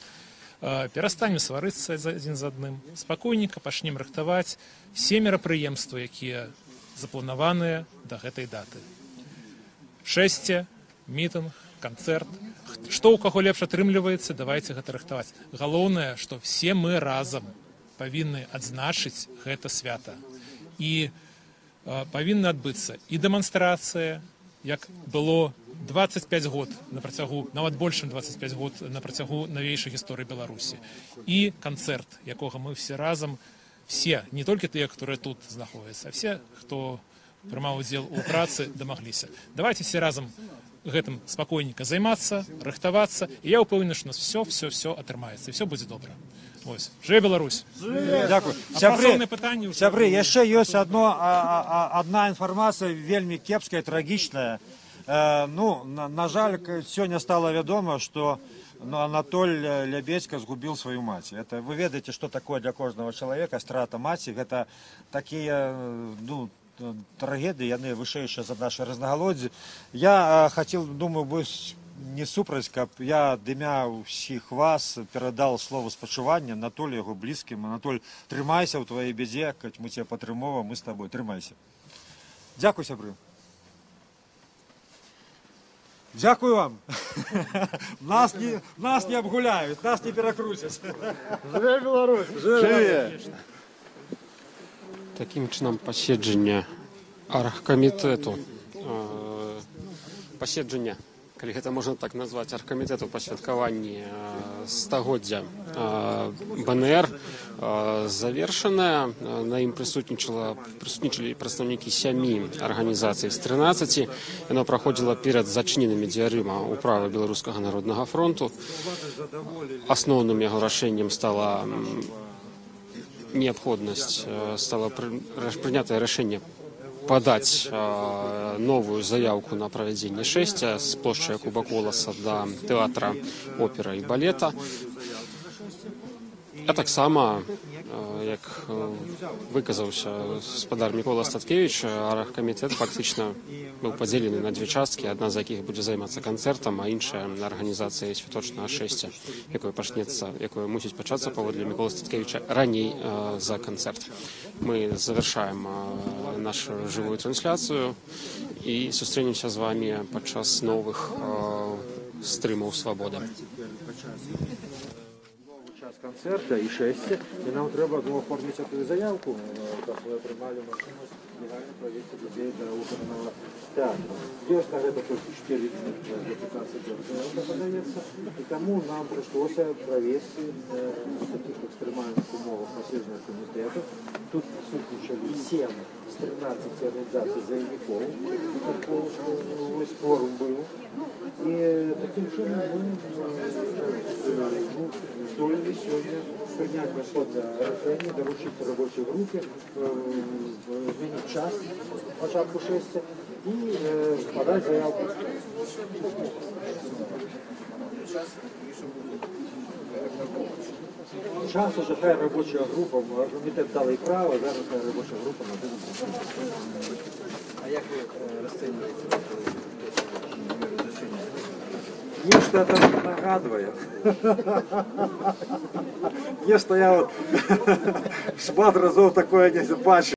перастанем сварыцца адзін з адным, спакойненька пачнем рыхтаваць все мерапрыемствы, якія запланаваныя да гэтай даты. Шэсце, мітынг, канцэрт. Што ў каго лепш атрымліваецца, давайте гэта рыхтаваць. Галоўнае, што все мы разам павінны адзначыць гэта свята. І павінна адбыцца і дэманстрацыя, як было 25 год на працягу, нават больш, чым 25 год на працягу навейшай гісторыі Беларусі. І канцэрт, якога мы все разам, все, не толькі тыя, которые тут знаходзяцца, а все, хто прымаў удзел у працы, дамагліся. Давайте все разам гэтым спакойненька займацца, рыхтавацца, і я ўпэўнены, што у нас все атрымаецца, і все будзе добра. Вось. Жыве Беларусь! Дякую. Сябры, яшчэ ёсць одна інфармацыя вельмі кепская, трагічная. Ну, на жаль, сёння стала вядома, што Анатоль Лябедзька згубіў сваю маці. Это вы ведаеце, што такое для кожнага чалавека страта маці. Гэта такія, ну, трагедыі, яны вышэйшыя за нашы рознагалоддзі. Я хацеў, думаю, быць не супраць, каб я ад імя ўсіх вас перадал слово спачування Анатолю, яго блізкім. Анатоль, трымайся ў твоей бядзе, каць мы цябе падтрымоўваем, мы з табой, трымайся. Дзякуй, сябры. Дзякую вам. Нас не обгуляют, нас не перакруцяць. Жыве Беларусь! Жыве! Такім чынам паседжання аргкамітэту, паседжання, калі гэта можна так назваць, аргкамітэту па святкаванні стагоддзя БНР завершаная. На ім прысутнічалі прадстаўнікі 7 арганізацый з 13. Яно праходзіла перад зачыненымі дзвярыма ўправы Беларускага народнага фронту. Асноўным яго рашэннем стала неабходнасць, стала прынятае рашэнне падаць новую заявку на правядзенне шэсця з плошчы Якуба Коласа да тэатра опера і балета. А таксама, як выказаўся гаспадар Мікола Статкевіч, аргкамітэт фактычна быў падзелены на две часткі, адна з якіх будзе займацца канцэртам, а іншая арганізацыя святочнага шэсця, якое мусіць пачацца паводле Міколы Статкевіча раней за канцэрт. Мы завершаем нашу жывую трансляцыю і сустрэнемся з вами падчас новых стрымаў свабоды. Концерта і шесті, і нам треба оформити цю заявку, щоб ви приймали можливість легально провести людей до оперного театру. Есть на это только 4 дня для 15 лет подається, і тому нам прийшлося провести в таких екстремальних умовах посідження комітету. Тут присутствовали 7 з 13 організацій заявників, ось форум був. І таким чином ми здолели сегодня принять расходное решение, доручить рабочей группе изменить час початку шести и подать заявку. Час уже хай рабочая группа, комітет дали і право, зараз хай робоча група надає. А як ви розцінюєте? Нечто это нагадывает. Нечто я вот шмат разов такое не бачив.